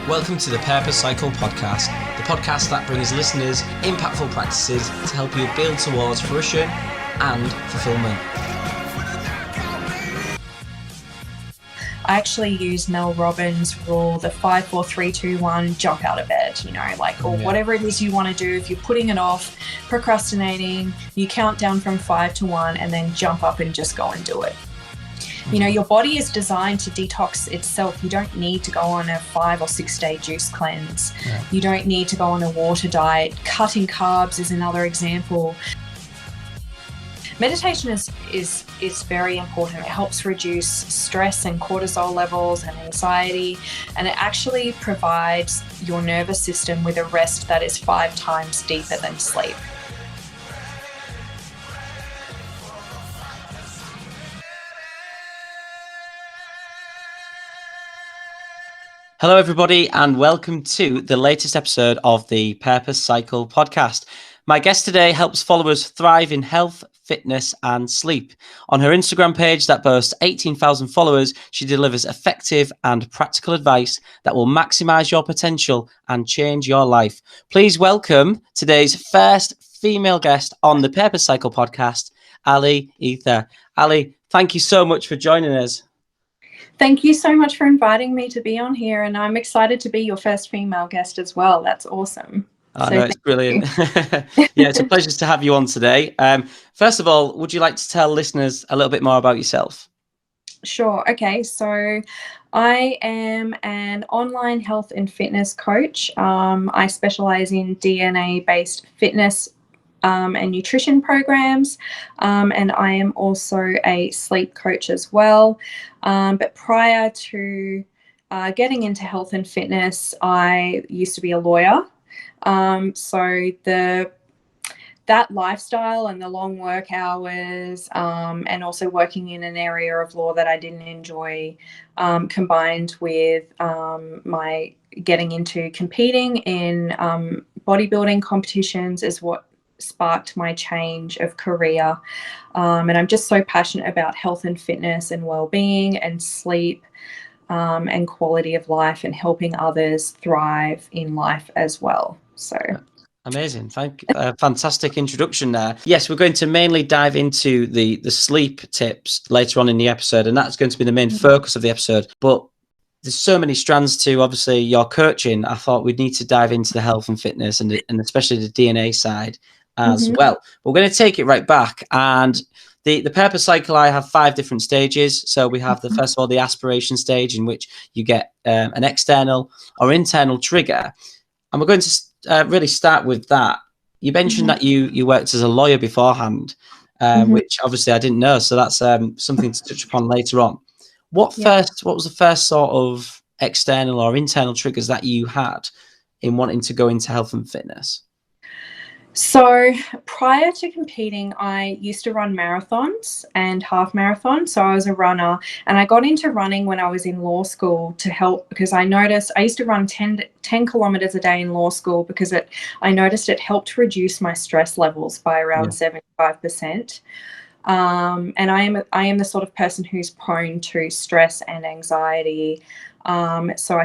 Welcome to the Purpose Cycle podcast, the podcast that brings listeners impactful practices to help you build towards fruition and fulfillment. I actually use Mel Robbins' rule, the 5, 4, 3, 2, 1, jump out of bed, or whatever it is you want to do. If you're putting it off, procrastinating, you count down from 5 to 1 and then jump up and just go and do it. Your body is designed to detox itself. You don't need to go on a 5 or 6 day juice cleanse. Yeah. You don't need to go on a water diet. Cutting carbs is another example. Meditation is very important. It helps reduce stress and cortisol levels and anxiety, and it actually provides your nervous system with a rest that is 5 times deeper than sleep. Hello, everybody, and welcome to the latest episode of the Purpose Cycle podcast. My guest today helps followers thrive in health, fitness, and sleep. On her Instagram page that boasts 18,000 followers, she delivers effective and practical advice that will maximize your potential and change your life. Please welcome today's first female guest on the Purpose Cycle podcast, Ali Eather. Ali, thank you so much for joining us. Thank you so much for inviting me to be on here, and I'm excited to be your first female guest as well. That's awesome. I know, it's brilliant. Yeah, it's a pleasure to have you on today. First of all, would you like to tell listeners a little bit more about yourself? Sure. Okay. So I am an online health and fitness coach. I specialize in DNA-based fitness and nutrition programs, and I am also a sleep coach as well. But prior to getting into health and fitness, I used to be a lawyer. So that lifestyle and the long work hours, and also working in an area of law that I didn't enjoy, combined with my getting into competing in bodybuilding competitions is what sparked my change of career. And I'm just so passionate about health and fitness and well-being and sleep, and quality of life, and helping others thrive in life as well. So amazing. Thank you. Fantastic introduction there. Yes, we're going to mainly dive into the sleep tips later on in the episode, and that's going to be the main focus of the episode. But there's so many strands to, obviously, your coaching. I thought we'd need to dive into the health and fitness and especially the DNA side as well. We're going to take it right back. And the Purpose Cycle, I have 5 different stages. So we have first of all, the aspiration stage, in which you get an external or internal trigger. And we're going to really start with that. You mentioned that you worked as a lawyer beforehand, which obviously I didn't know. So that's something to touch upon later on. What was the first sort of external or internal triggers that you had in wanting to go into health and fitness? So prior to competing, I used to run marathons and half marathons. So I was a runner, and I got into running when I was in law school to help, because I noticed I used to run 10 kilometers a day in law school because I noticed it helped reduce my stress levels by around 75%. And I am the sort of person who's prone to stress and anxiety. So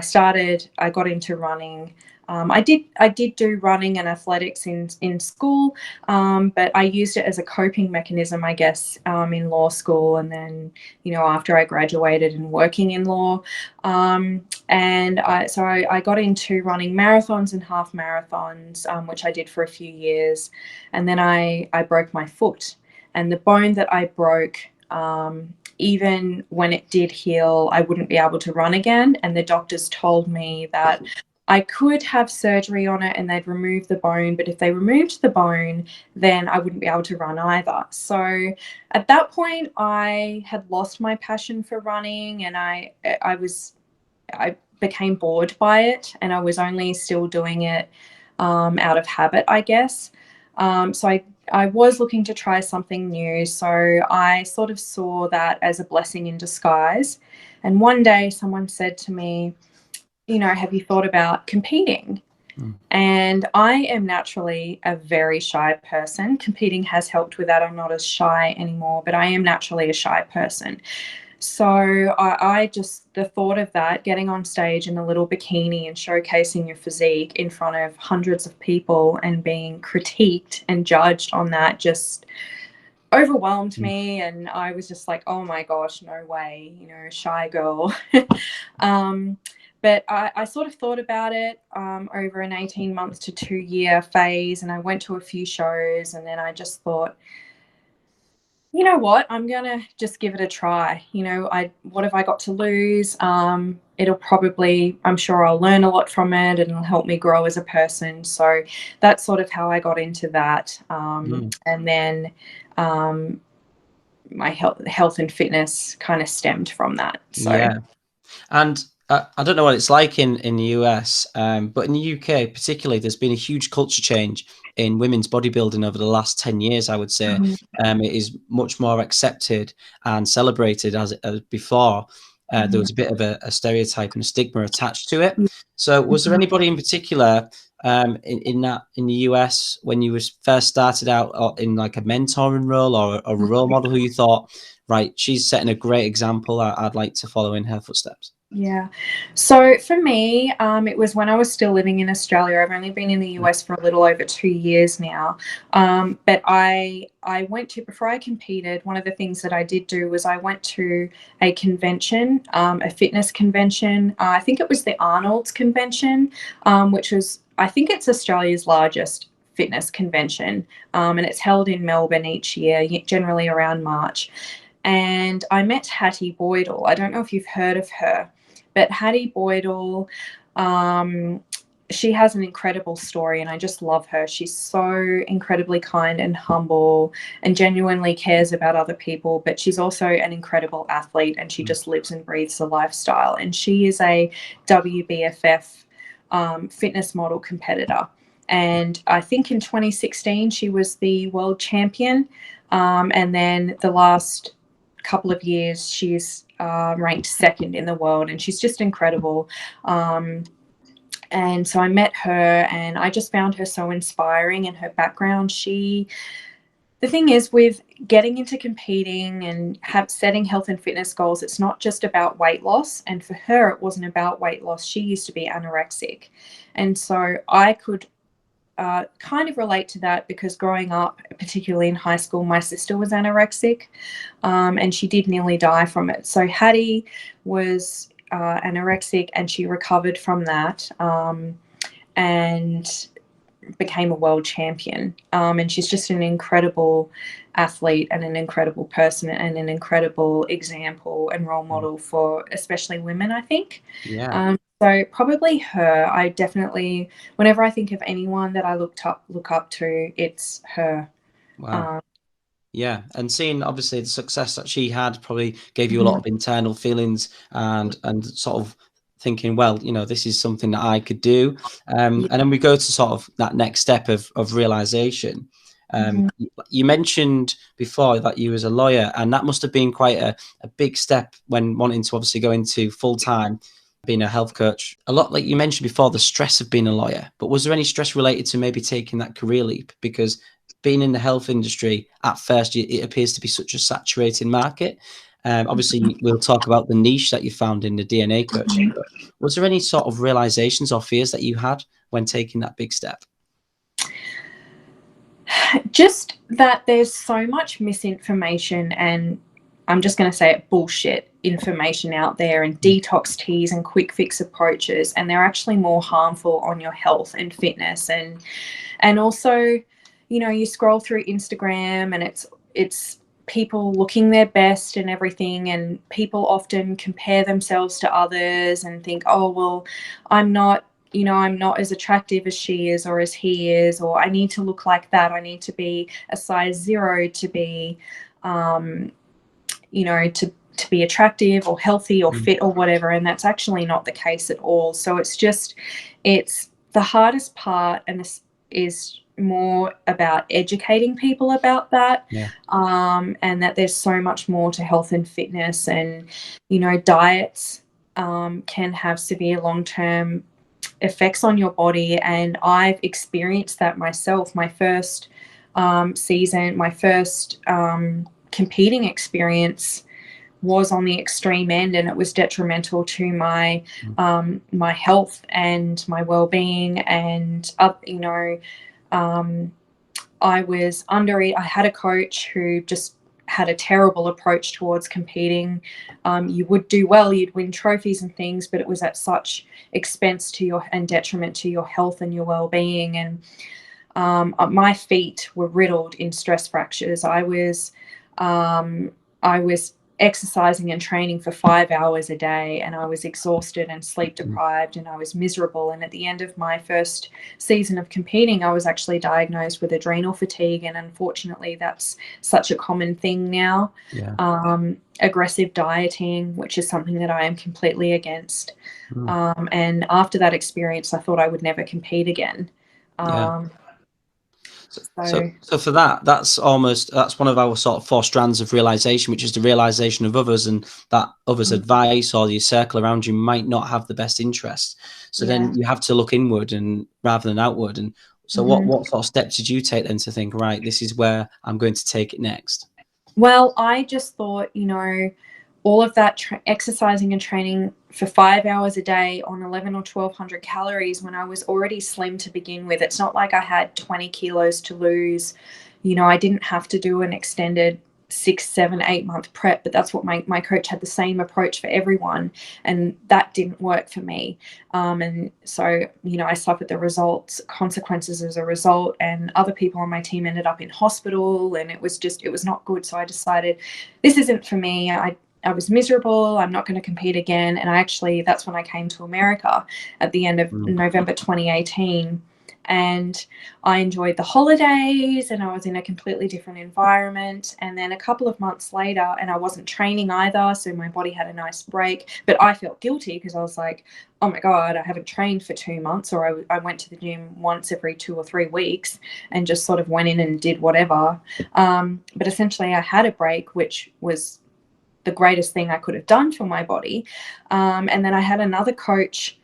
I got into running. I did do running and athletics in school, but I used it as a coping mechanism, I guess, in law school, and then, after I graduated and working in law. And I got into running marathons and half marathons, which I did for a few years. And then I broke my foot, and the bone that I broke, even when it did heal, I wouldn't be able to run again. And the doctors told me that I could have surgery on it and they'd remove the bone, but if they removed the bone, then I wouldn't be able to run either. So at that point, I had lost my passion for running, and I became bored by it, and I was only still doing it out of habit, I guess. So I was looking to try something new. So I sort of saw that as a blessing in disguise. And one day someone said to me, have you thought about competing? And I am naturally a very shy person. Competing has helped with that. I'm not as shy anymore, but I am naturally a shy person. So I just, the thought of that, getting on stage in a little bikini and showcasing your physique in front of hundreds of people and being critiqued and judged on that just overwhelmed me. And I was just like, oh my gosh, no way, you know, shy girl. But I sort of thought about it over an 18-month to 2-year phase, and I went to a few shows, and then I just thought, you know what, I'm gonna just give it a try. You know, what have I got to lose? It'll probably, I'm sure I'll learn a lot from it, and it'll help me grow as a person. So that's sort of how I got into that. And then my health and fitness kind of stemmed from that. So Yeah. And I don't know what it's like in the US, but in the UK particularly, there's been a huge culture change in women's bodybuilding over the last 10 years, I would say. It is much more accepted and celebrated as before. There was a bit of a stereotype and a stigma attached to it. So was there anybody in particular in the US when you was first started out, or in like a mentoring role or a role model, who you thought, right, she's setting a great example, I'd like to follow in her footsteps? Yeah. So for me, it was when I was still living in Australia. I've only been in the US for a little over 2 years now. But I went to, before I competed, one of the things that I did do was I went to a convention, a fitness convention. I think it was the Arnold's convention, which was, I think it's Australia's largest fitness convention. And it's held in Melbourne each year, generally around March. And I met Hattie Boydell. I don't know if you've heard of her. But Hattie Boydell, she has an incredible story, and I just love her. She's so incredibly kind and humble and genuinely cares about other people, but she's also an incredible athlete, and she just lives and breathes the lifestyle. And she is a WBFF fitness model competitor. And I think in 2016, she was the world champion. And then the last couple of years, she's ranked second in the world, and she's just incredible. And so I met her, and I just found her so inspiring, and her background. The thing is, with getting into competing and setting health and fitness goals, it's not just about weight loss. And for her, it wasn't about weight loss. She used to be anorexic. And so I could kind of relate to that, because growing up, particularly in high school, my sister was anorexic, and she did nearly die from it. So Hattie was anorexic, and she recovered from that, and became a world champion. And she's just an incredible athlete and an incredible person and an incredible example and role model for especially women, I think. Yeah. So probably her. I definitely, whenever I think of anyone that I look up to, it's her. Wow. Yeah, and seeing obviously the success that she had probably gave you a lot of internal feelings and sort of thinking, well, you know, this is something that I could do. And then we go to sort of that next step of realization. You mentioned before that you was a lawyer, and that must have been quite a big step when wanting to obviously go into full-time being a health coach. A lot, like you mentioned before, the stress of being a lawyer, but was there any stress related to maybe taking that career leap? Because being in the health industry at first, it appears to be such a saturated market. Obviously, we'll talk about the niche that you found in the DNA coaching, but was there any sort of realizations or fears that you had when taking that big step? Just that there's so much misinformation, and I'm just going to say it, bullshit information out there, and detox teas and quick fix approaches, and they're actually more harmful on your health and fitness. And also, you know, you scroll through Instagram, and it's people looking their best and everything, and people often compare themselves to others and think, oh, well, I'm not as attractive as she is or as he is, or I need to look like that. I need to be a size 0 to be, to be attractive or healthy or fit or whatever. And that's actually not the case at all. So it's the hardest part, and this is more about educating people about that. And that there's so much more to health and fitness, and, you know, diets can have severe long-term effects on your body. And I've experienced that myself. My first season, my first competing experience was on the extreme end, and it was detrimental to my my health and my well-being. And I had a coach who just had a terrible approach towards competing. You would do well, you'd win trophies and things, but it was at such expense to your and detriment to your health and your well-being. And my feet were riddled in stress fractures. I was exercising and training for 5 hours a day, and I was exhausted and sleep deprived, and I was miserable. And at the end of my first season of competing, I was actually diagnosed with adrenal fatigue, and unfortunately that's such a common thing now. Aggressive dieting, which is something that I am completely against. And after that experience, I thought I would never compete again. So for that's one of our sort of 4 strands of realization, which is the realization of others, and that others' advice or your circle around you might not have the best interest. So then you have to look inward and rather than outward. And so what sort of steps did you take then to think, right, this is where I'm going to take it next? Well, I just thought, all of that exercising and training for 5 hours a day on 11 or 1200 calories when I was already slim to begin with. It's not like I had 20 kilos to lose. I didn't have to do an extended 6, 7, 8 month prep, but that's what my coach had the same approach for everyone, and that didn't work for me. And so, I suffered the consequences as a result, and other people on my team ended up in hospital, and it was not good. So I decided this isn't for me. I was miserable. I'm not going to compete again. And that's when I came to America at the end of November 2018. And I enjoyed the holidays, and I was in a completely different environment. And then a couple of months later, and I wasn't training either, so my body had a nice break, but I felt guilty because I was like, oh my God, I haven't trained for 2 months, or I went to the gym once every 2 or 3 weeks and just sort of went in and did whatever. But essentially I had a break, which was the greatest thing I could have done for my body. And then I had another coach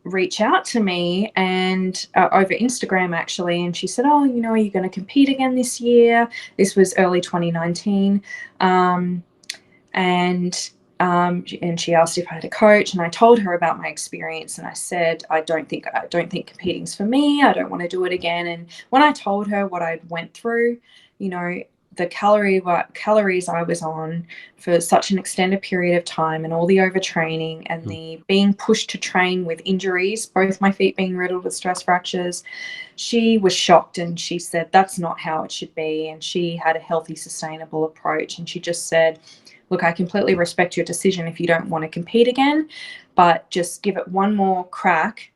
reach out to me and over Instagram actually, and she said, oh, are you going to compete again this year? This was early 2019. And she asked if I had a coach, and I told her about my experience, and I said, I don't think competing's for me. I don't want to do it again. And when I told her what I went through, the calories I was on for such an extended period of time, and all the overtraining and the being pushed to train with injuries, both my feet being riddled with stress fractures, she was shocked, and she said, that's not how it should be. And she had a healthy, sustainable approach. And she just said, look, I completely respect your decision if you don't want to compete again, but just give it one more crack,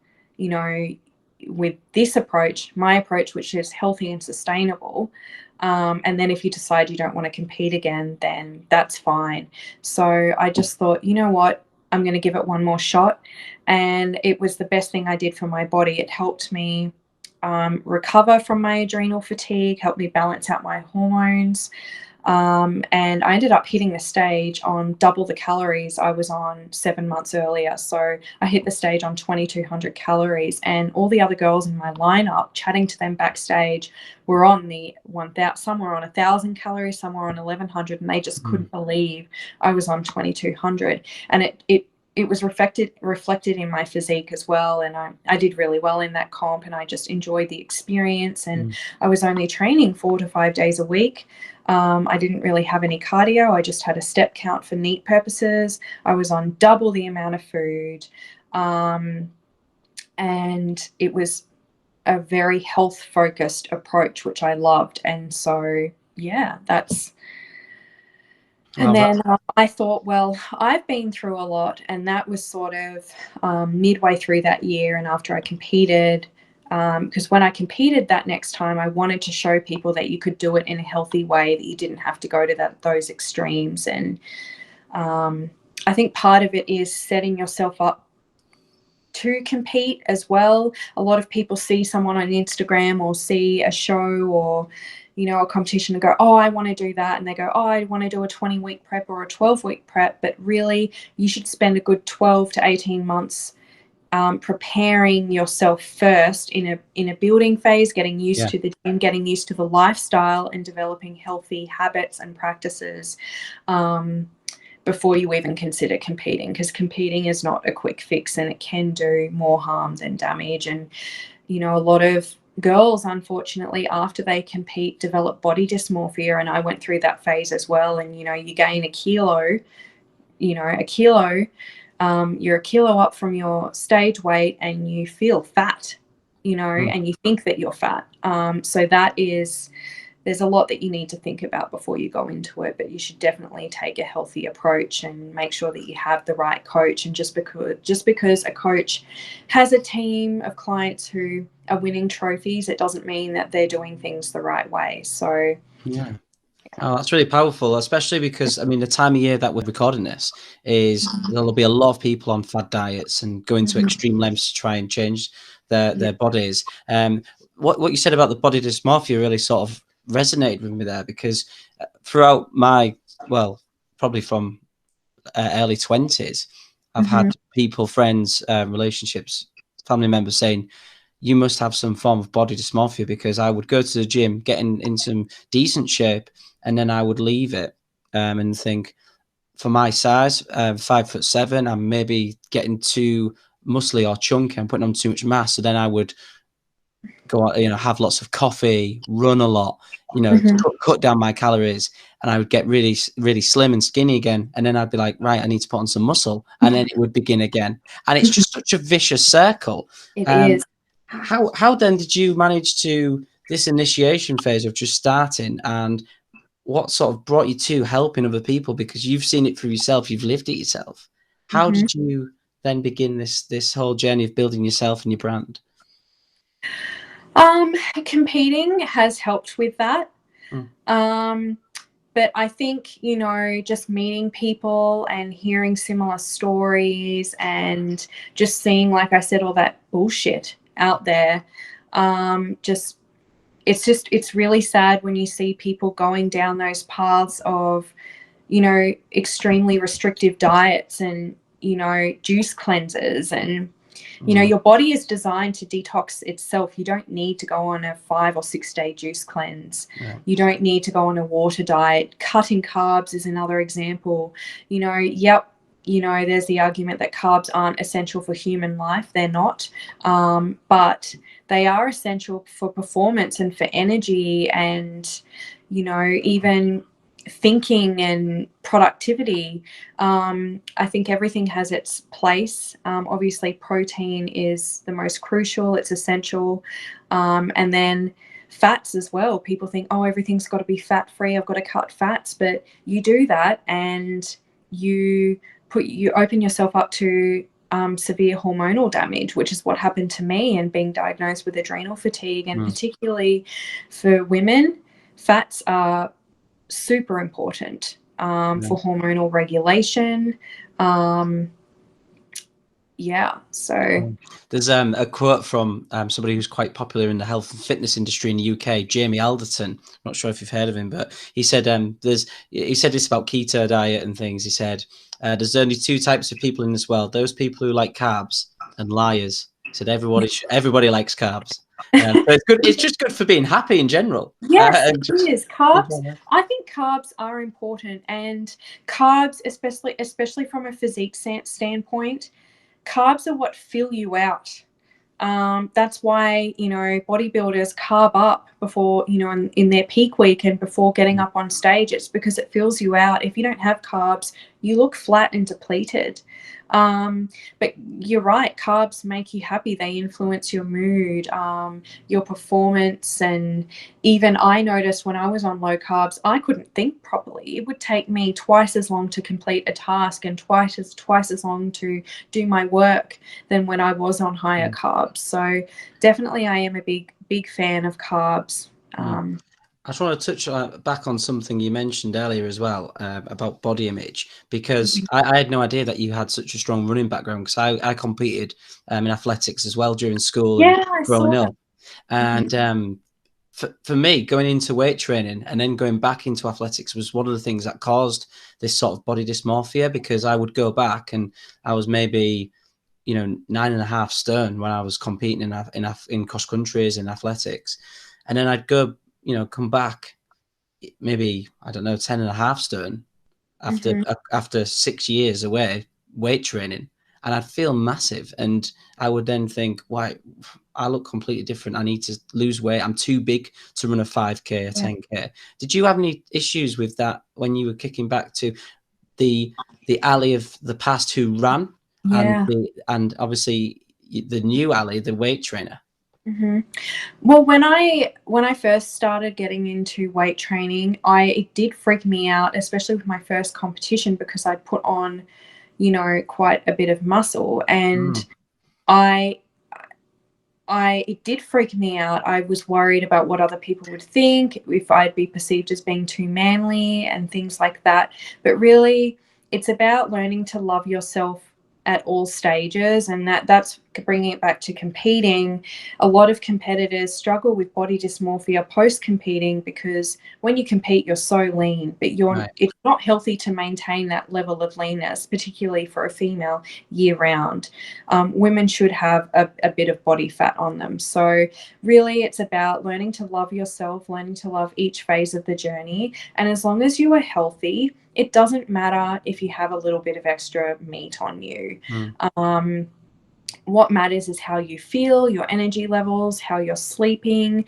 with this approach, my approach, which is healthy and sustainable. And then if you decide you don't want to compete again, then that's fine. So I just thought, you know what, I'm going to give it one more shot. And it was the best thing I did for my body. It helped me recover from my adrenal fatigue, helped me balance out my hormones. And I ended up hitting the stage on double the calories I was on 7 months earlier. So I hit the stage on 2,200 calories, and all the other girls in my lineup, chatting to them backstage, were on the 1,000. Some were on 1,000 calories, some were on 1,100, and they just couldn't believe I was on 2,200. And it was reflected in my physique as well. And I did really well in that comp, and I just enjoyed the experience. And I was only training 4 to 5 days a week. I didn't really have any cardio. I just had a step count for neat purposes. I was on double the amount of food. And it was a very health focused approach, which I loved. And so, yeah, that's... And then I thought, well, I've been through a lot, and that was sort of midway through that year and after I competed, because when I competed that next time, I wanted to show people that you could do it in a healthy way, that you didn't have to go to those extremes. And I think part of it is setting yourself up to compete as well. A lot of people see someone on Instagram or see a show or a competition and go, oh, I want to do that. And they go, oh, I want to do a 20-week prep or a 12-week prep. But really, you should spend a good 12 to 18 months preparing yourself first in a building phase, getting used to the gym, getting used to the lifestyle, and developing healthy habits and practices before you even consider competing, because competing is not a quick fix and it can do more harm than damage. And a lot of girls, unfortunately, after they compete, develop body dysmorphia, and I went through that phase as well. And you gain a kilo, you're a kilo up from your stage weight and you feel fat, and you think that you're fat. So there's a lot that you need to think about before you go into it, but you should definitely take a healthy approach and make sure that you have the right coach. And just because a coach has a team of clients who are winning trophies, it doesn't mean that they're doing things the right way. So yeah. Oh, that's really powerful, especially because, I mean, the time of year that we're recording this is there'll be a lot of people on fad diets and going to extreme lengths to try and change their bodies. What you said about the body dysmorphia really sort of resonated with me there, because throughout my, probably from early 20s, I've had people, friends, relationships, family members saying, you must have some form of body dysmorphia, because I would go to the gym, get in some decent shape, and then I would leave it and think, for my size, 5'7", I'm maybe getting too muscly or chunky, I'm putting on too much mass. So then I would go out, have lots of coffee, run a lot, cut down my calories, and I would get really, really slim and skinny again. And then I'd be like, right, I need to put on some muscle, and then it would begin again. And it's just such a vicious circle. It is. How then did you manage to this initiation phase of just starting, and what sort of brought you to helping other people? Because you've seen it for yourself, you've lived it yourself. How did you then begin this whole journey of building yourself and your brand? Competing has helped with that. But I think, just meeting people and hearing similar stories and just seeing, like I said, all that bullshit out there, it's really sad when you see people going down those paths of, extremely restrictive diets and, juice cleansers. And, your body is designed to detox itself. You don't need to go on a 5 or 6 day juice cleanse. Yeah. You don't need to go on a water diet. Cutting carbs is another example. There's the argument that carbs aren't essential for human life. They're not. But they are essential for performance and for energy and, even thinking and productivity. I think everything has its place. Obviously, protein is the most crucial. It's essential. And then fats as well. People think, oh, everything's got to be fat-free. I've got to cut fats. But you do that and you open yourself up to severe hormonal damage, which is what happened to me, and being diagnosed with adrenal fatigue. And particularly for women, fats are super important for hormonal regulation. So there's a quote from somebody who's quite popular in the health and fitness industry in the UK, Jamie Alderton. I'm not sure if you've heard of him, but he said he said this about keto diet and things. He said there's only 2 types of people in this world: those people who like carbs and liars. He said everybody likes carbs. So it's good. It's just good for being happy in general. Yes, it is. Carbs. I think carbs are important, and carbs, especially from a physique standpoint, carbs are what fill you out. That's why, bodybuilders carb up before, in their peak week and before getting up on stage. It's because it fills you out. If you don't have carbs, you look flat and depleted. But you're right, carbs make you happy. They influence your mood, your performance. And even I noticed when I was on low carbs, I couldn't think properly. It would take me twice as long to complete a task and twice as long to do my work than when I was on higher carbs. So definitely I am a big fan of carbs. I just want to touch back on something you mentioned earlier as well about body image, because I had no idea that you had such a strong running background, because I competed in athletics as well during school and growing up. And for me, going into weight training and then going back into athletics was one of the things that caused this sort of body dysmorphia, because I would go back and I was maybe 9.5 stone when I was competing in cross countries and athletics, and then I'd go, come back maybe, I don't know, 10.5 stone after 6 years away weight training, and I'd feel massive, and I would then think, why, I look completely different. I need to lose weight. I'm too big to run a 5K or 10K. Did you have any issues with that when you were kicking back to the Ali of the past who ran, and obviously the new Ali, the weight trainer? Well, when I first started getting into weight training, it did freak me out, especially with my first competition, because I'd put on, quite a bit of muscle, and it did freak me out. I was worried about what other people would think, if I'd be perceived as being too manly and things like that. But really, it's about learning to love yourself at all stages, and that's bringing it back to competing. A lot of competitors struggle with body dysmorphia post competing, because when you compete, you're so lean, but it's not healthy to maintain that level of leanness, particularly for a female, year round. Women should have a bit of body fat on them. So really, it's about learning to love yourself, learning to love each phase of the journey, and as long as you are healthy, it doesn't matter if you have a little bit of extra meat on you. What matters is how you feel, your energy levels, how you're sleeping,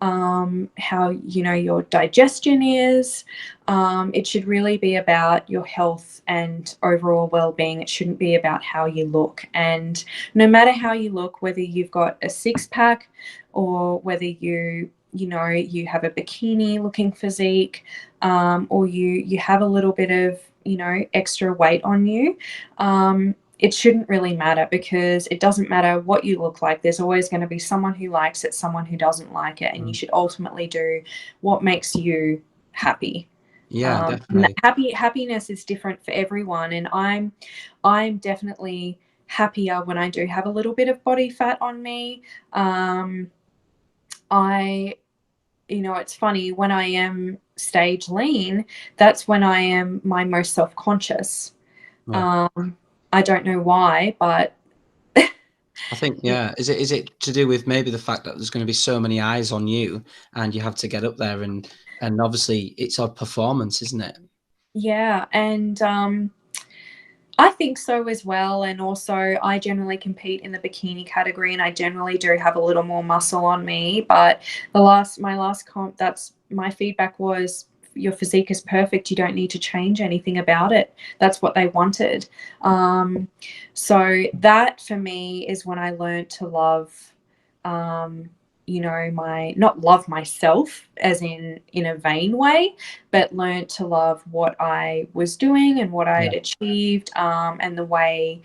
how your digestion is. It should really be about your health and overall well-being. It shouldn't be about how you look. And no matter how you look, whether you've got a six-pack or whether you have a bikini looking physique, or you have a little bit of extra weight on you, it shouldn't really matter, because it doesn't matter what you look like. There's always going to be someone who likes it, someone who doesn't like it, and you should ultimately do what makes you happy. Definitely. Happiness is different for everyone, and I'm definitely happier when I do have a little bit of body fat on me. It's funny, when I am stage lean, that's when I am my most self-conscious. I don't know why, but I think, is it to do with maybe the fact that there's going to be so many eyes on you, and you have to get up there, and obviously it's a performance, isn't it? Yeah, and I think so as well. And also, I generally compete in the bikini category, and I generally do have a little more muscle on me. But my last comp, that's my feedback was, your physique is perfect. You don't need to change anything about it. That's what they wanted. So that for me is when I learned to love, not love myself as in a vain way, but learned to love what I was doing and what I had achieved, and the way,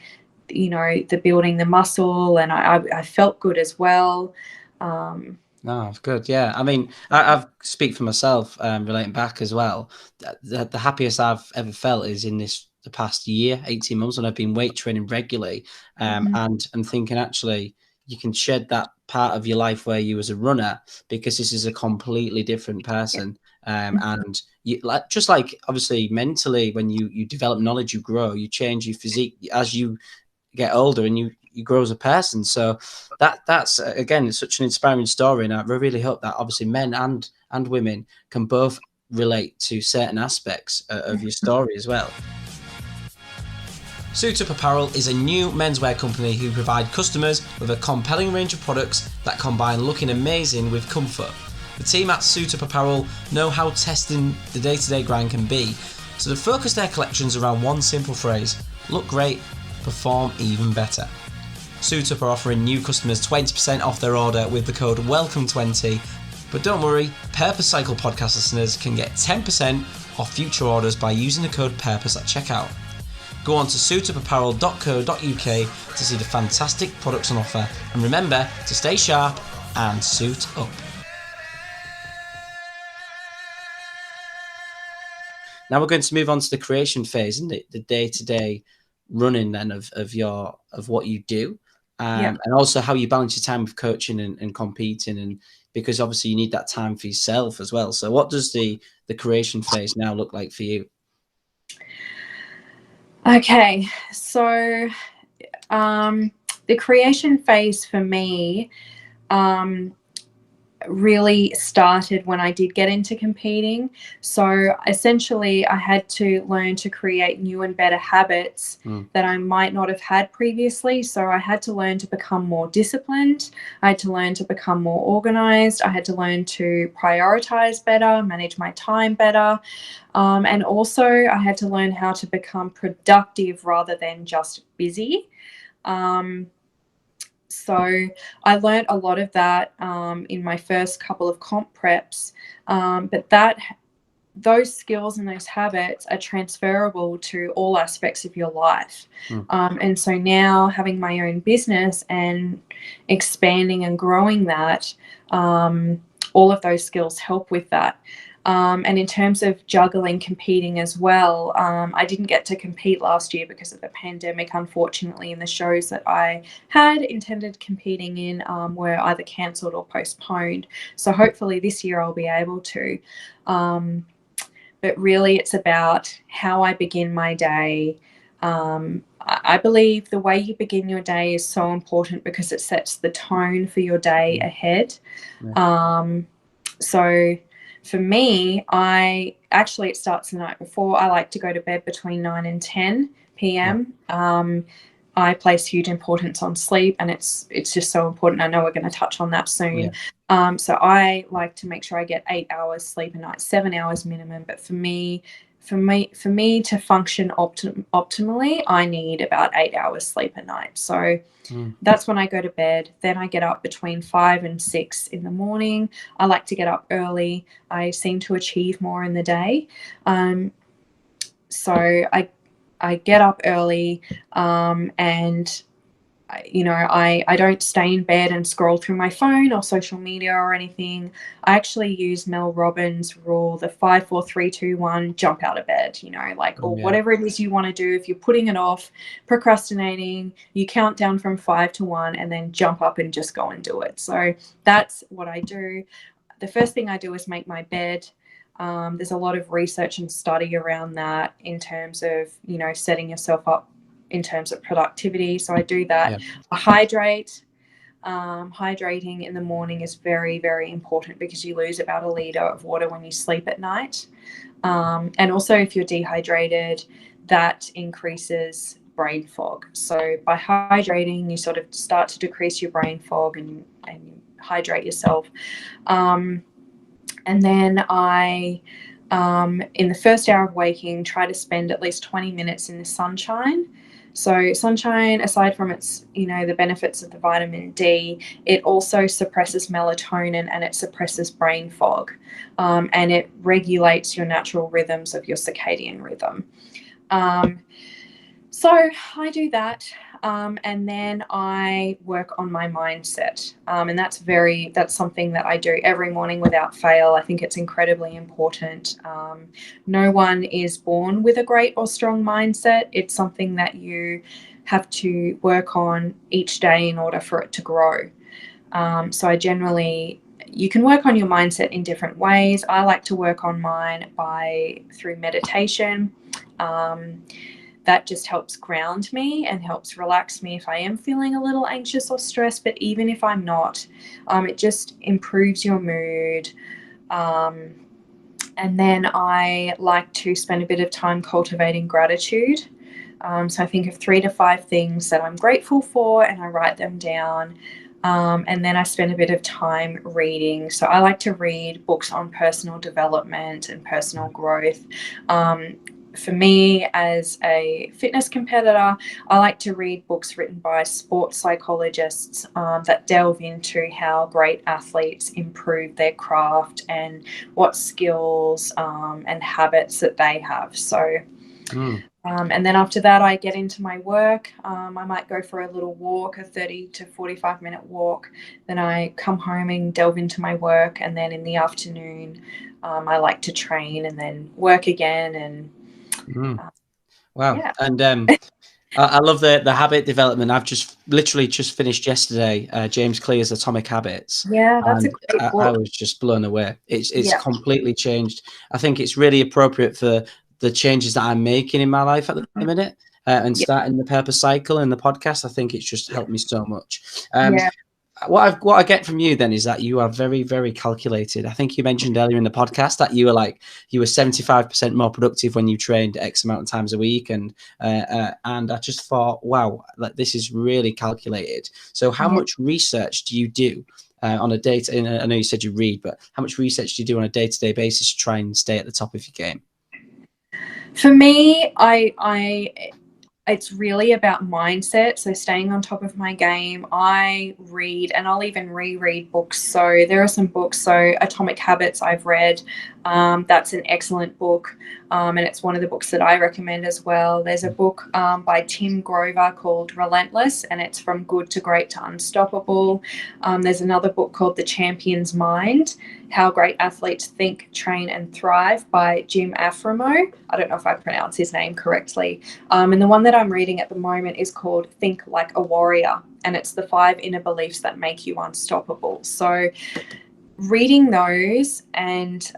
the building the muscle, and I felt good as well. No, good. Yeah, I mean, I've speak for myself, relating back as well. The happiest I've ever felt is in the past year, 18 months, when I've been weight training regularly, and I'm thinking, actually, you can shed that part of your life where you was a runner, because this is a completely different person. And you just like obviously mentally, when you develop knowledge, you grow, you change your physique as you get older, and you grow as a person. So that's again, it's such an inspiring story, and I really hope that obviously men and women can both relate to certain aspects of your story as well. Suit Up Apparel is a new menswear company who provide customers with a compelling range of products that combine looking amazing with comfort. The team at Suit Up Apparel know how testing the day-to-day grind can be, so they focus their collections around one simple phrase: look great, perform even better. Suit Up are offering new customers 20% off their order with the code WELCOME20, but don't worry, Purpose Cycle podcast listeners can get 10% off future orders by using the code PURPOSE at checkout. Go on to suitupapparel.co.uk to see the fantastic products on offer, and remember to stay sharp and suit up. Now we're going to move on to the creation phase, and the day-to-day running then of what you do, and also how you balance your time with coaching and competing, and because obviously you need that time for yourself as well. So what does the creation phase now look like for you? Okay, so The creation phase for me really started when I did get into competing. So essentially I had to learn to create new and better habits that I might not have had previously. So I had to learn to become more disciplined. I had to learn to become more organized. I had to learn to prioritize better, manage my time better. And also I had to learn how to become productive rather than just busy. So I learned a lot of that in my first couple of comp preps, but those skills and those habits are transferable to all aspects of your life. And so now having my own business and expanding and growing that, all of those skills help with that. And in terms of juggling competing as well, I didn't get to compete last year because of the pandemic, unfortunately, and the shows that I had intended competing in were either cancelled or postponed. So hopefully this year I'll be able to. But really it's about how I begin my day. I believe the way you begin your day is so important because it sets the tone for your day ahead. So for me, it starts the night before. I like to go to bed between 9 and 10 p.m. I place huge importance on sleep, and it's just so important. I know we're going to touch on that soon. So I like to make sure I get 8 hours sleep a night, 7 hours minimum. But for me to function optimally, I need about 8 hours sleep a night. So that's when I go to bed. Then I get up between 5 and 6 in the morning. I like to get up early. I seem to achieve more in the day. So I get up early, and I don't stay in bed and scroll through my phone or social media or anything. I actually use Mel Robbins' rule, the 5, 4, 3, 2, 1, jump out of bed, or whatever it is you want to do. If you're putting it off, procrastinating, you count down from 5 to 1 and then jump up and just go and do it. So that's what I do. The first thing I do is make my bed. There's a lot of research and study around that in terms of, setting yourself up in terms of productivity. So I do that. I hydrate. Hydrating in the morning is very, very important because you lose about 1 liter of water when you sleep at night. And also if you're dehydrated, that increases brain fog. So by hydrating, you sort of start to decrease your brain fog and you hydrate yourself. And then I, in the first hour of waking, try to spend at least 20 minutes in the sunshine. So sunshine, aside from its, the benefits of the vitamin D, it also suppresses melatonin and it suppresses brain fog, and it regulates your natural rhythms of your circadian rhythm. So I do that, and then I work on my mindset, and that's something that I do every morning without fail. I think it's incredibly important. No one is born with a great or strong mindset. It's something that you have to work on each day in order for it to grow. So you can work on your mindset in different ways. I like to work on mine through meditation. That just helps ground me and helps relax me if I am feeling a little anxious or stressed. But even if I'm not, it just improves your mood. And then I like to spend a bit of time cultivating gratitude. So I think of 3 to 5 things that I'm grateful for and I write them down. And then I spend a bit of time reading. So I like to read books on personal development and personal growth. For me, as a fitness competitor, I like to read books written by sports psychologists that delve into how great athletes improve their craft and what skills and habits that they have. So, and then after that, I get into my work. I might go for a little walk, a 30 to 45-minute walk. Then I come home and delve into my work. And then in the afternoon, I like to train and then work again. And wow. Yeah. And I love the habit development. I've literally just finished yesterday James Clear's Atomic Habits. Yeah, that's a great book. I was just blown away. It's completely changed. I think it's really appropriate for the changes that I'm making in my life at the minute. and starting the purpose cycle and the podcast. I think it's just helped me so much. Yeah. What I get from you then is that you are very, very calculated. I think you mentioned earlier in the podcast that you were 75% more productive when you trained X amount of times a week, and I just thought, wow, like this is really calculated. So how much research do you do on a day? I know you said you read, but how much research do you do on a day-to-day basis to try and stay at the top of your game? For me, it's really about mindset. So staying on top of my game. I read, and I'll even reread books. So there are some books. So Atomic Habits I've read. That's an excellent book. And it's one of the books that I recommend as well. There's a book by Tim Grover called Relentless, and it's From Good to Great to Unstoppable. There's another book called The Champion's Mind, How Great Athletes Think, Train and Thrive by Jim Aframo. I don't know if I pronounced his name correctly. And the one that I'm reading at the moment is called Think Like a Warrior, and it's the 5 inner beliefs that make you unstoppable. So reading those and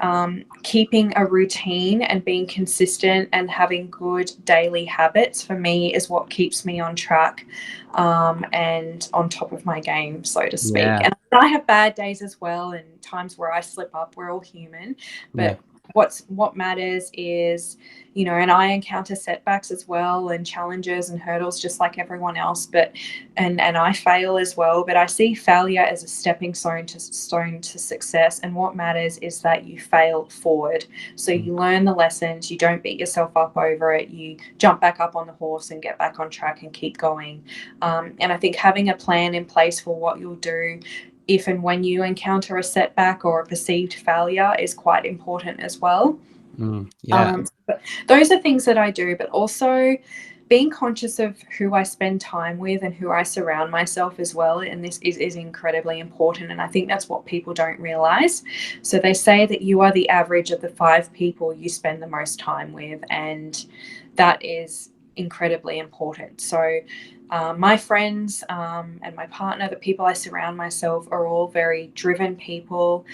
keeping a routine and being consistent and having good daily habits for me is what keeps me on track and on top of my game, so to speak. Yeah. And I have bad days as well and times where I slip up. We're all human, but what matters is, you know, and I encounter setbacks as well and challenges and hurdles just like everyone else, but and I fail as well, but I see failure as a stepping stone to success. And what matters is that you fail forward, so you learn the lessons, you don't beat yourself up over it, you jump back up on the horse and get back on track and keep going. And I think having a plan in place for what you'll do if and when you encounter a setback or a perceived failure is quite important as well. But those are things that I do, but also being conscious of who I spend time with and who I surround myself as well. And this is incredibly important. And I think that's what people don't realize. So they say that you are the average of the 5 people you spend the most time with. And that is incredibly important. So my friends and my partner, the people I surround myself, are all very driven people.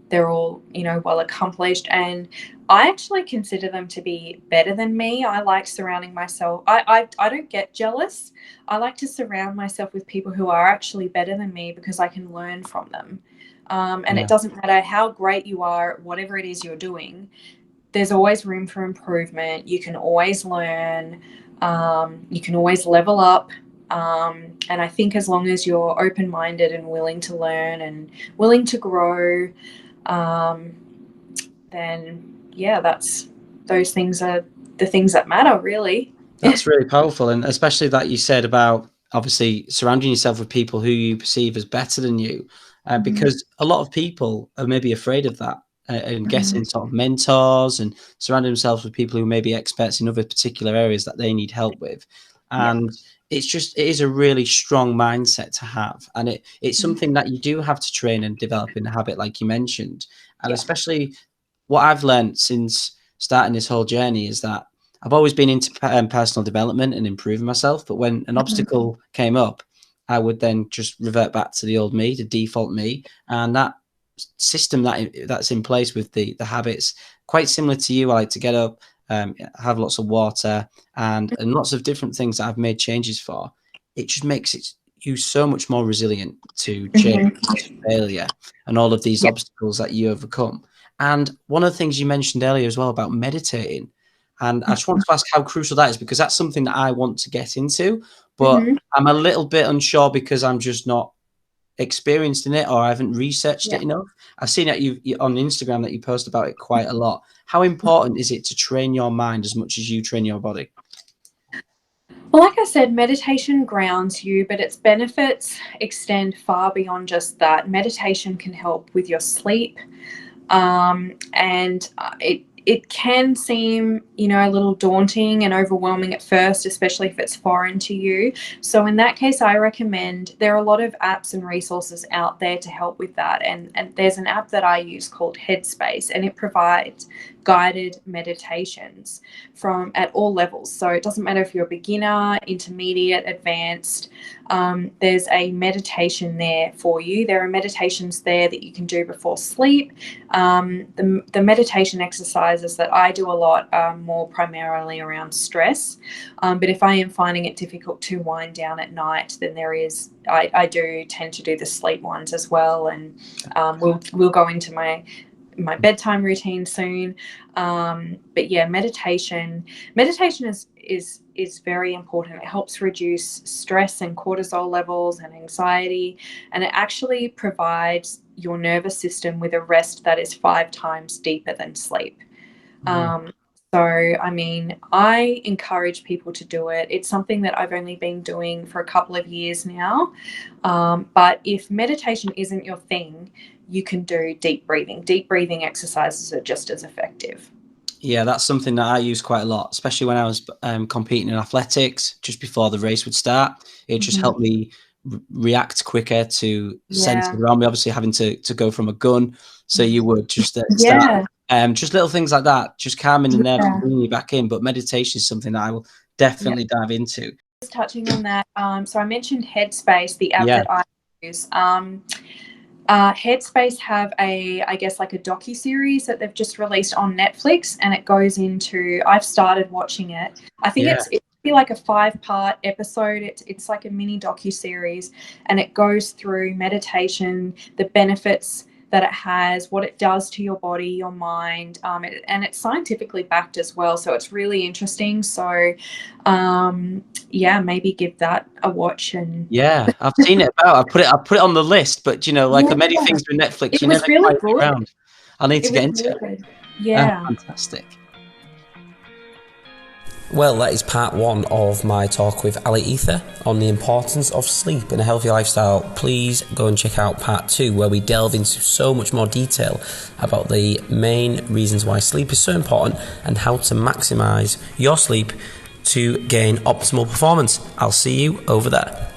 They're all, you know, well accomplished, and I actually consider them to be better than me. I like surrounding myself. I don't get jealous. I like to surround myself with people who are actually better than me because I can learn from them. And it doesn't matter how great you are at whatever it is you're doing. There's always room for improvement. You can always learn. You can always level up. And I think as long as you're open-minded and willing to learn and willing to grow, then yeah, those things are the things that matter, really. That's really powerful. And especially that you said about obviously surrounding yourself with people who you perceive as better than you, because a lot of people are maybe afraid of that. And getting sort of mentors and surrounding themselves with people who may be experts in other particular areas that they need help with. And it is a really strong mindset to have. And it's something that you do have to train and develop in a habit, like you mentioned. And especially what I've learned since starting this whole journey is that I've always been into personal development and improving myself. But when an obstacle came up, I would then just revert back to the old me, the default me. And that system that's in place with the habits, quite similar to you. I like to get up, have lots of water and lots of different things that I've made changes for. It just makes you so much more resilient to change, to failure, and all of these obstacles that you overcome. And one of the things you mentioned earlier as well about meditating, and I just want to ask how crucial that is, because that's something that I want to get into, but I'm a little bit unsure because I'm just not experienced in it, or I haven't researched it enough. I've seen that you on Instagram that you post about it quite a lot. How important is it to train your mind as much as you train your body? Well, like I said, meditation grounds you, but its benefits extend far beyond just that. Meditation can help with your sleep, and it can seem, you know, a little daunting and overwhelming at first, especially if it's foreign to you. So in that case, I recommend, there are a lot of apps and resources out there to help with that. And there's an app that I use called Headspace, and it provides guided meditations at all levels. So it doesn't matter if you're a beginner, intermediate, advanced. There's a meditation there for you. There are meditations there that you can do before sleep. The meditation exercises that I do a lot are more primarily around stress. But if I am finding it difficult to wind down at night, then I do tend to do the sleep ones as well. And we'll go into my bedtime routine soon. But yeah, meditation is very important. It helps reduce stress and cortisol levels and anxiety, and it actually provides your nervous system with a rest that is 5 times deeper than sleep. So, I mean, I encourage people to do it. It's something that I've only been doing for a couple of years now. But if meditation isn't your thing, you can do deep breathing. Deep breathing exercises are just as effective. Yeah, that's something that I use quite a lot, especially when I was competing in athletics just before the race would start. It just helped me react quicker to senses around me, obviously having to go from a gun. So you would just start, just little things like that, just calming the nerves and bringing you back in. But meditation is something that I will definitely dive into. Just touching on that, so I mentioned Headspace, the app that I use. Headspace have I guess like a docu-series that they've just released on Netflix, and it goes into, I've started watching it. I think it's like a 5-part episode. It's like a mini docu-series, and it goes through meditation, the benefits that it has, what it does to your body, your mind, and it's scientifically backed as well. So it's really interesting. So maybe give that a watch. And I've seen it about. I put it on the list, but like the many things with Netflix, it was really good. Around. I need to get into it. Yeah. Fantastic. Well, that is part 1 of my talk with Ali Eather on the importance of sleep in a healthy lifestyle. Please go and check out part 2, where we delve into so much more detail about the main reasons why sleep is so important and how to maximize your sleep to gain optimal performance. I'll see you over there.